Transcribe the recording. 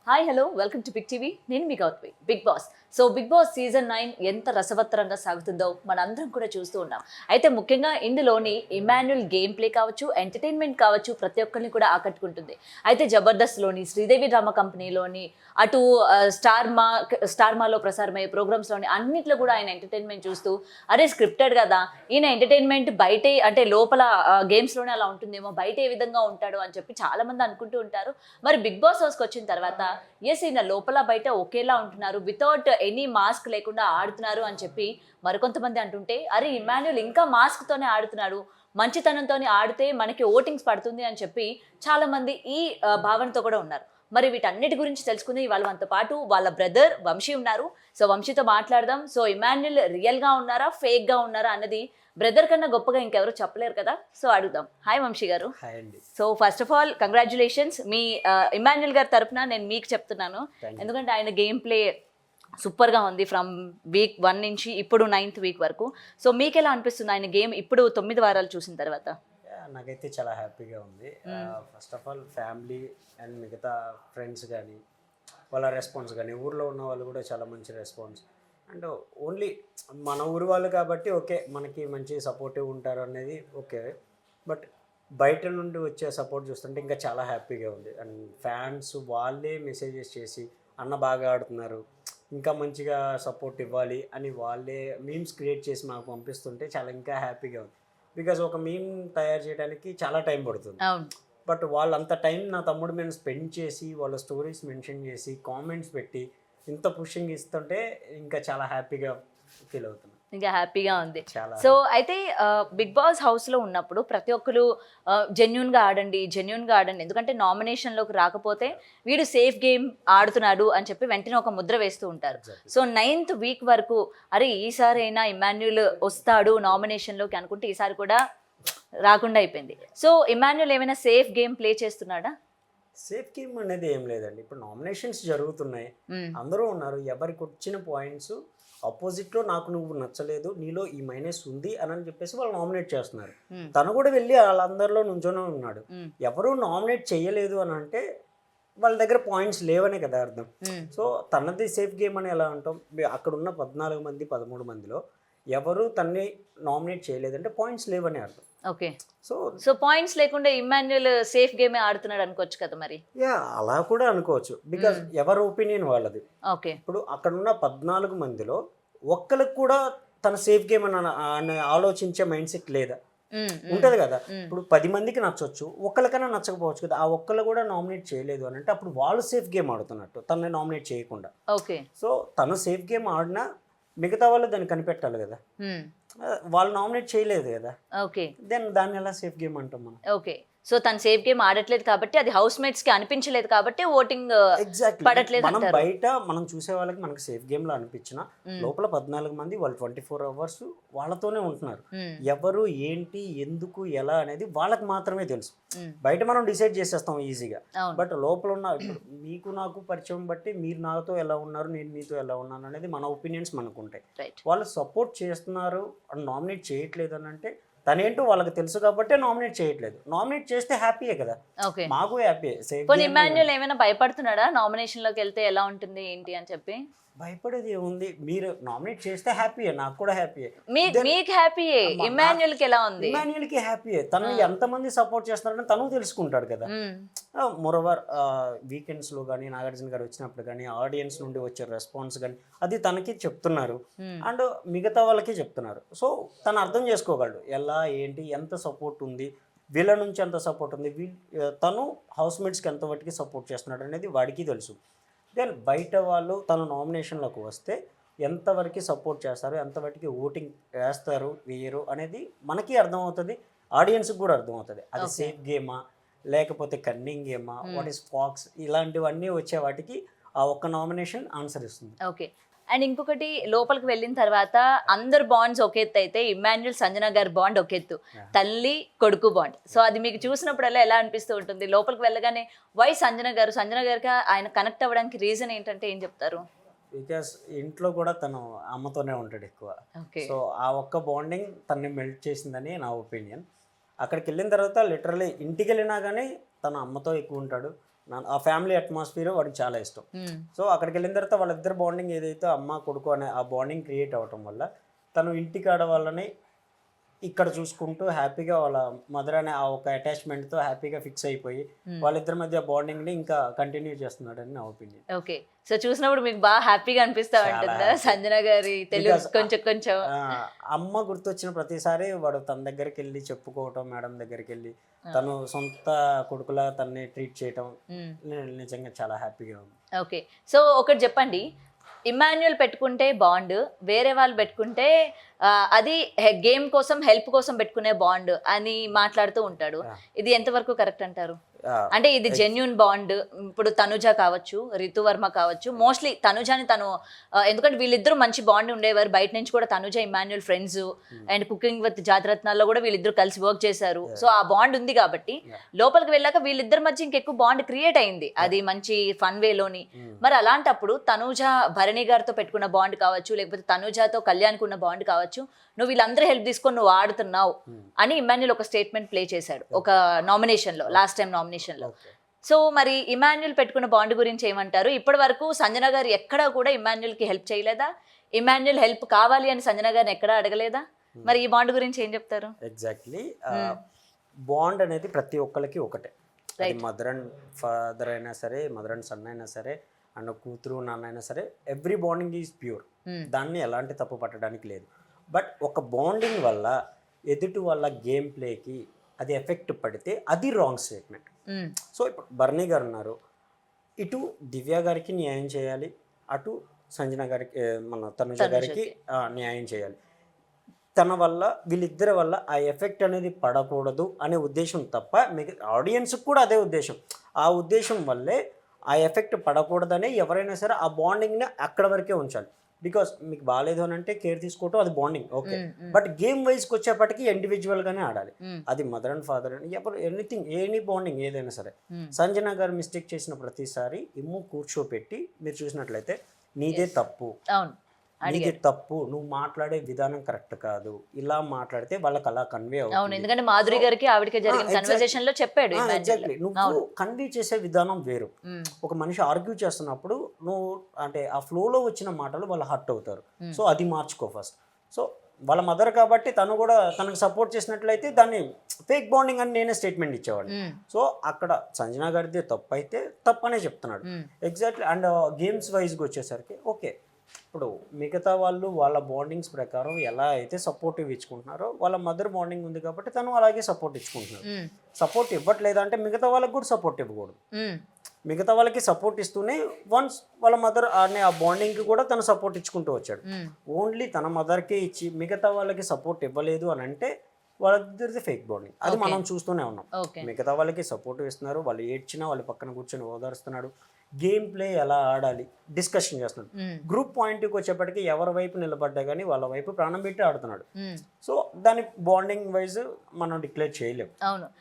Hi hello welcome to Big TV. నేను మీ Gautami. Bigg Boss. So Bigg Boss season 9 ఎంత రసవత్తరంగా సాగుతుందో మనందరం కూడా చూస్తూ ఉన్నాం. అయితే ముఖ్యంగా ఇందులోని ఇమాన్యుల్ గేమ్ ప్లే కావచ్చు, ఎంటర్టైన్మెంట్ కావచ్చు, ప్రతి ఒక్కరిని కూడా ఆకట్టుకుంటుంది. అయితే జబర్దస్త్లోని శ్రీదేవి డ్రామా కంపెనీలోని అటు స్టార్ మాలో ప్రసారమయ్యే ప్రోగ్రామ్స్లోని అన్నిట్లో కూడా ఆయన ఎంటర్టైన్మెంట్ చూస్తూ అరే స్క్రిప్టెడ్ కదా, ఈయన ఎంటర్టైన్మెంట్ బయటే అంటే లోపల గేమ్స్లోనే అలా ఉంటుందేమో, బయట ఏ విధంగా ఉంటాడు అని చెప్పి చాలామంది అనుకుంటూ ఉంటారు. మరి బిగ్ బాస్ హౌస్కి వచ్చిన తర్వాత ఈయన లోపల బయట ఒకేలా ఉంటున్నారు, వితౌట్ ఎనీ మాస్క్ లేకుండా ఆడుతున్నారు అని చెప్పి మరికొంతమంది అంటుంటే, అరే ఇమాన్యుల్ ఇంకా మాస్క్తోనే ఆడుతున్నాడు, మంచితనంతోనే ఆడితే మనకి ఓటింగ్స్ పడుతుంది అని చెప్పి చాలామంది ఈ భావనతో కూడా ఉన్నారు. మరి వీటన్నిటి గురించి తెలుసుకుని ఇవాళ మనతో పాటు వాళ్ళ బ్రదర్ వంశీ ఉన్నారు. సో వంశీతో మాట్లాడదాం. సో ఇమాన్యుల్ రియల్గా ఉన్నారా, ఫేక్గా ఉన్నారా అన్నది బ్రదర్ కన్నా గొప్పగా ఇంకెవరు చెప్పలేరు కదా. సో అడుగుదాం. హాయ్ వంశీ గారు. హాయ్ అండి. So first of all congratulations. Me Emmanuel గారి తరపున నేను మీకు చెప్తున్నాను, ఎందుకంటే ఆయన గేమ్ ప్లే సూపర్గా ఉంది ఫ్రమ్ వీక్ 1 నుంచి ఇప్పుడు 9th వీక్ వరకు. సో మీకు ఎలా అనిపిస్తుంది ఆయన గేమ్ ఇప్పుడు 9 వారాలు చూసిన తర్వాత? నాకైతే చాలా హ్యాపీగా ఉంది. First of all family and మిగతా ఫ్రెండ్స్ కానీ వాళ్ళ రెస్పాన్స్ కానీ, ఊర్లో ఉన్న వాళ్ళు కూడా చాలా మంచి రెస్పాన్స్. అండ్ ఓన్లీ మన ఊరు వాళ్ళు కాబట్టి ఓకే, మనకి మంచి సపోర్టివ్ ఉంటారు అనేది ఓకే. బట్ బయట నుండి వచ్చే సపోర్ట్ చూస్తుంటే ఇంకా చాలా హ్యాపీగా ఉంది. అండ్ ఫ్యాన్స్ వాళ్ళే మెసేజెస్ చేసి అన్న బాగా ఆడుతున్నారు, ఇంకా మంచిగా సపోర్ట్ ఇవ్వాలి అని వాళ్ళే మీమ్స్ క్రియేట్ చేసి మాకు పంపిస్తుంటే చాలా ఇంకా హ్యాపీగా ఉంది. బికాజ్ ఒక మీమ్ తయారు చేయడానికి చాలా టైం పడుతుంది. బట్ వాళ్ళంత టైం నా తమ్ముడు మీద స్పెండ్ చేసి వాళ్ళ స్టోరీస్ మెన్షన్ చేసి కామెంట్స్ పెట్టి ఇంత పుషింగ్ ఇస్తుంటే ఇంకా చాలా హ్యాపీగా ఫీల్ అవుతున్నాను. ఇంకా హ్యాపీగా ఉంది. సో అయితే బిగ్ బాస్ హౌస్లో ఉన్నప్పుడు ప్రతి ఒక్కరు జెన్యున్గా ఆడండి, ఎందుకంటే నామినేషన్లోకి రాకపోతే వీడు సేఫ్ గేమ్ ఆడుతున్నాడు అని చెప్పి వెంటనే ఒక ముద్ర వేస్తూ ఉంటారు. సో 9th వీక్ వరకు అరే ఈసారి అయినా ఇమాన్యుల్ వస్తాడు నామినేషన్లోకి అనుకుంటే ఈసారి కూడా రాకుండా అయిపోయింది. సో ఇమాన్యుల్ ఏమైనా సేఫ్ గేమ్ ప్లే చేస్తున్నాడా? సేఫ్ గేమ్ అనేది ఏం లేదండి. ఇప్పుడు నామినేషన్స్ జరుగుతున్నాయి, అందరూ ఉన్నారు, ఎవరికి వచ్చిన పాయింట్స్ ఆపోజిట్లో నాకు నువ్వు నచ్చలేదు, నీలో ఈ మైనస్ ఉంది అని చెప్పేసి వాళ్ళు నామినేట్ చేస్తున్నారు. తను కూడా వెళ్ళి వాళ్ళందరిలో నుంచోనే ఉన్నాడు. ఎవరు నామినేట్ చేయలేదు అని అంటే వాళ్ళ దగ్గర పాయింట్స్ లేవనే కదా అర్థం. సో తనది సేఫ్ గేమ్ అని ఎలా అంటాం? అక్కడ ఉన్న 14 మంది 13 మందిలో ఎవరు తన్ని నామినేట్ చేయలేదంటే పాయింట్స్ లేవని అర్థం. ఓకే. సో పాయింట్స్ లేకుండా ఇమాన్యుల్ సేఫ్ గేమే ఆడుతున్నాడు అనుకోవచ్చు కదా మరి? అలా కూడా అనుకోవచ్చు, బికాజ్ ఎవరి ఒపీనియన్ వాళ్ళది. ఓకే. ఇప్పుడు అక్కడ ఉన్న 14 మందిలో ఒక్కరికి కూడా తన సేఫ్ గేమ్ అని ఆలోచించే మైండ్ సెట్ లేదా? ఉంటది కదా. ఇప్పుడు 10 మందికి నచ్చొచ్చు, ఒక్కరికైనా నచ్చకపోవచ్చు కదా. ఆ ఒక్కరు కూడా నామినేట్ చేయలేదు అని అంటే అప్పుడు వాళ్ళు సేఫ్ గేమ్ ఆడుతున్నట్టు, తనని నామినేట్ చేయకుండా. ఓకే. సో తను సేఫ్ గేమ్ ఆడినా మిగతా వాళ్ళు దాన్ని కనిపెట్టాలి కదా. వాళ్ళు నామినేట్ చేయలేదు కదా. ఓకే. దెన్ దాన్ని ఎలా సేఫ్ గేమ్ అంటాం మనం? ఓకే. సో తను సేఫ్ గేమ్ ఆడట్లేదు కాబట్టి, అది హౌస్ మేట్స్ కి అనిపించలేదు కాబట్టి ఓటింగ్ పడట్లేదు. మనం బయట మనం చూసే వాళ్ళకి మనకి సేఫ్ గేమ్ లో అనిపించిన లోపల 14 మంది వాళ్ళు 24 hours వాళ్ళతోనే ఉంటున్నారు. ఎవరు ఏంటి ఎందుకు ఎలా అనేది వాళ్ళకి మాత్రమే తెలుసు. బయట మనం డిసైడ్ చేసేస్తాం ఈజీగా, బట్ లోపల ఉన్న మీకు నాకు పరిచయం బట్టి మీరు నాతో ఎలా ఉన్నారు, నేను మీతో ఎలా ఉన్నాను అనేది మన ఒపీనియన్స్ మనకు ఉంటాయి. వాళ్ళు సపోర్ట్ చేస్తున్నారు అని నామినేట్ చేయట్లేదు అని అంటే తనేంటో వాళ్ళకి తెలుసు కాబట్టి నామినేట్ చేయట్లేదు. నామినేట్ చేస్తే హ్యాపీయే కదా, మాకు హ్యాపీయే. ఇమాన్యుల్ ఏమైనా భయపడుతున్నాడా నామినేషన్ లోకి వెళ్తే ఎలా ఉంటుంది ఏంటి అని చెప్పి? భయపడేది ఏముంది, మీరు నామినేట్ చేస్తే హ్యాపీయే, నాకు కూడా హ్యాపీయే. మీకు హ్యాపీయే, ఇమాన్యుల్ కి ఎలా ఉంది? ఇమాన్యుల్ కి హ్యాపీయే. తను ఎంతమంది సపోర్ట్ చేస్తున్నారని తను తెలుసుకుంటాడు కదా. మోరోవర్ వీకెండ్స్ లో కానీ నాగార్జున గారు వచ్చినప్పుడు కానీ ఆడియన్స్ నుండి వచ్చే రెస్పాన్స్ కానీ అది తనకి చెప్తున్నారు అండ్ మిగతా వాళ్ళకి చెప్తున్నారు. సో తను అర్థం చేసుకోగలడు ఎలా ఏంటి ఎంత సపోర్ట్ ఉంది, వీళ్ళ నుంచి ఎంత సపోర్ట్ ఉంది, తను హౌస్ మేట్స్కి ఎంత వాటికి సపోర్ట్ చేస్తున్నాడు అనేది వాడికి తెలుసు. దెన్ బయట వాళ్ళు తన నామినేషన్లోకి వస్తే ఎంతవరకు సపోర్ట్ చేస్తారు, ఎంతవరకు ఓటింగ్ వేస్తారు వేయరు అనేది మనకి అర్థమవుతుంది, ఆడియన్స్కి కూడా అర్థమవుతుంది. అది సేఫ్ గేమా లేకపోతే కన్నింగ్ గేమా, వాట్ ఈస్ ఫాక్స్, ఇలాంటివన్నీ వచ్చే వాటికి ఆ ఒక్క నామినేషన్ ఆన్సర్ ఇస్తుంది. ఓకే. అండ్ ఇంకొకటి, లోపలికి వెళ్ళిన తర్వాత అందరు బాండ్స్ ఒక ఎత్తు అయితే ఇమాన్యుల్ సంజన గారి బాండ్ ఒక ఎత్తు, తల్లి కొడుకు బాండ్. సో అది మీకు చూసినప్పుడల్లా ఎలా అనిపిస్తూ ఉంటుంది? లోపలికి వెళ్ళగానే వై సంజన గారికి ఆయన కనెక్ట్ అవ్వడానికి రీజన్ ఏంటంటే ఏం చెప్తారు? బికాస్ ఇంట్లో కూడా తను అమ్మతోనే ఉంటాడు ఎక్కువ. సో ఆ ఒక్క బాండింగ్ తనని మెల్ట్ చేసిందని నా ఒపీనియన్. అక్కడికి వెళ్ళిన తర్వాత లిటరలీ ఇంటికి వెళ్ళినా కానీ తన అమ్మతో ఎక్కువ ఉంటాడు, ఆ ఫ్యామిలీ అట్మాస్ఫియర్ వాడికి చాలా ఇష్టం. సో అక్కడికి వెళ్ళిన తర్వాత వాళ్ళిద్దరు బాండింగ్ ఏదైతే అమ్మ కొడుకు అనే ఆ బాండింగ్ క్రియేట్ అవ్వటం వల్ల తను ఇంటికాడ వాళ్ళని ఇక్కడ చూసుకుంటూ హ్యాపీగా వాళ్ళ మదర్ అనే ఆ ఒక అటాచ్మెంట్తో హ్యాపీగా ఫిక్స్ అయిపోయి వాళ్ళిద్దరి మధ్య బాండింగ్ని ఇంకా కంటిన్యూ చేస్తున్నాడని నా ఒపీనియన్. ఓకే, సో చూసినప్పుడు మీకు బాగా హ్యాపీగా అనిపిస్తా ఉంటుందా సంజన గారి తెలుగు కొంచెం కొంచెం? అమ్మ గుర్తొచ్చిన ప్రతిసారి వాడు తన దగ్గరికి వెళ్ళి చెప్పుకోవటం, మేడం దగ్గరికి వెళ్ళి తను సొంత కొడుకులా తనని ట్రీట్ చేయటం నిజంగా చాలా హ్యాపీగా ఉంది. ఓకే, సో ఒకటి చెప్పండి, ఇమాన్యుయల్ పెట్టుకుంటే బాండ్, వేరే వాళ్ళు పెట్టుకుంటే అది గేమ్ కోసం హెల్ప్ కోసం పెట్టుకునే బాండ్ అని మాట్లాడుతూ ఉంటాడు. ఇది ఎంతవరకు కరెక్ట్ అంటారు? అంటే ఇది జెన్యున్ బాండ్. ఇప్పుడు తనుజ కావచ్చు, రితువర్మ కావచ్చు, మోస్ట్లీ తనుజాని తను ఎందుకంటే వీళ్ళిద్దరూ మంచి బాండ్ ఉండేవారు. బయట నుంచి కూడా Tanuja Emmanuel friends and cooking with జాతిరత్నాల్లో కూడా వీళ్ళిద్దరు కలిసి వర్క్ చేశారు. సో ఆ బాండ్ ఉంది కాబట్టి లోపలికి వెళ్ళాక వీళ్ళిద్దరి మధ్య ఇంకెక్కువ బాండ్ క్రియేట్ అయింది, అది మంచి ఫన్ వేలోని. మరి అలాంటప్పుడు తనుజ భరణి గారితో పెట్టుకున్న బాండ్ కావచ్చు, లేకపోతే తనుజాతో కళ్యాణ్కి ఉన్న బాండ్ కావచ్చు, నువ్వు వీళ్ళందరూ హెల్ప్ తీసుకొని నువ్వు ఆడుతున్నావు అని ఇమాన్యుయల్ ఒక స్టేట్మెంట్ ప్లే చేశాడు ఒక నామినేషన్ లో, లాస్ట్ టైం నామినేషన్ లో. సో మరి ఇమాన్యుయల్ పెట్టుకున్న బాండ్ గురించి ఏమంటారు? ఇప్పటి వరకు సంజన గారు ఎక్కడా కూడా ఇమాన్యుయల్ కి హెల్ప్ చేయలేదా? ఇమాన్యుయల్ హెల్ప్ కావాలి అని సంజన గారిని ఎక్కడా అడగలేదా? మరి ఈ బాండ్ గురించి ఏం చెప్తారు? ఎగ్జాక్ట్లీ, బాండ్ అనేది ప్రతి ఒక్కరికి ఒకటే. మదర్ అండ్ ఫాదర్ అయినా సరే, మదర్ అండ్ సన్ అయినా సరే, అండ్ కూతురు నాన్న అయినా సరే, ఎవ్రీ బాండింగ్ ఈజ్ ప్యూర్. దాన్ని ఎలాంటి తప్పు పట్టడానికి లేదు. బట్ ఒక బాండింగ్ వల్ల ఎదుటి వాళ్ళ గేమ్ ప్లేకి అది ఎఫెక్ట్ పడితే అది రాంగ్ స్టేట్మెంట్. సో ఇప్పుడు భరణి గారు ఉన్నారు, ఇటు దివ్య గారికి న్యాయం చేయాలి, అటు సంజన గారికి మన తనుజ గారికి న్యాయం చేయాలి. తన వల్ల వీళ్ళిద్దరి వల్ల ఆ ఎఫెక్ట్ అనేది పడకూడదు అనే ఉద్దేశం తప్ప ఆడియన్స్కి కూడా అదే ఉద్దేశం. ఆ ఉద్దేశం వల్లే ఆ ఎఫెక్ట్ పడకూడదనే ఎవరైనా సరే ఆ బాండింగ్ని అక్కడ వరకే ఉంచాలి. బికాస్ మీకు బాగాలేదు అని అంటే కేర్ తీసుకోవటం అది బాండింగ్, ఓకే. బట్ గేమ్ వైజ్కి వచ్చేప్పటికి ఇండివిజువల్గానే ఆడాలి. అది మదర్ అండ్ ఫాదర్ అని ఎవరు ఎనీథింగ్, ఎనీ బాండింగ్ ఏదైనా సరే. సంజన గారు మిస్టేక్ చేసిన ప్రతిసారి ఇమ్ము కూర్చోపెట్టి మీరు చూసినట్లయితే నీదే తప్పు, నీదే తప్పు, నువ్వు మాట్లాడే విధానం కరెక్ట్ కాదు, ఇలా మాట్లాడితే వాళ్ళకి అలా కన్వే అవుతుంది. ఎందుకంటే మాధురి గారికి ఆవిడకి జరిగిన కన్వర్సేషన్ లో చెప్పాడు. ఎగ్జాక్ట్లీ, నువ్వు కన్వే చేసే విధానం వేరు. ఒక మనిషి ఆర్గ్యూ చేస్తున్నప్పుడు నువ్వు అంటే ఆ ఫ్లోలో వచ్చిన మాటలు వాళ్ళు హర్ట్ అవుతారు. సో అది మార్చుకో ఫస్ట్. సో వాళ్ళ మదర్ కాబట్టి తను కూడా తనకు సపోర్ట్ చేసినట్లయితే దాన్ని ఫేక్ బాండింగ్ అని నేనే స్టేట్మెంట్ ఇచ్చేవాడు. సో అక్కడ సంజన గారిదే తప్పు అయితే తప్పనే చెప్తున్నాడు. ఎగ్జాక్ట్లీ. అండ్ గేమ్స్ వైజ్గా వచ్చేసరికి ఓకే, ఇప్పుడు మిగతా వాళ్ళు వాళ్ళ బాండింగ్స్ ప్రకారం ఎలా అయితే సపోర్టివ్ ఇచ్చుకుంటున్నారో వాళ్ళ మదర్ బాండింగ్ ఉంది కాబట్టి తను అలాగే సపోర్ట్ ఇచ్చుకుంటున్నారు. సపోర్ట్ ఇవ్వట్లేదంటే మిగతా వాళ్ళకి కూడా సపోర్ట్ ఇవ్వకూడదు. మిగతా వాళ్ళకి సపోర్ట్ ఇస్తూనే వన్స్ వాళ్ళ మదర్ అనే ఆ బాండింగ్కి కూడా తను సపోర్ట్ ఇచ్చుకుంటూ వచ్చాడు. ఓన్లీ తన మదర్కే ఇచ్చి మిగతా వాళ్ళకి సపోర్ట్ ఇవ్వలేదు అని అంటే వాళ్ళిద్దరిది ఫేక్ బాండింగ్. అది మనం చూస్తూనే ఉన్నాం. మిగతా వాళ్ళకి సపోర్ట్ ఇస్తున్నారు, వాళ్ళు ఏడ్చినా వాళ్ళు పక్కన కూర్చొని ఓదారుస్తున్నాడు, గేమ్ ప్లే ఎలా ఆడాలి డిస్కషన్ చేస్తున్నాడు. గ్రూప్ పాయింట్కి వచ్చేప్పటికి ఎవరి వైపు నిలబడ్డా కానీ వాళ్ళ వైపు ప్రాణం పెట్టి ఆడుతున్నాడు. సో దాని బాండింగ్ వైజ్ మనం డిక్లేర్ చేయలేము. అవును,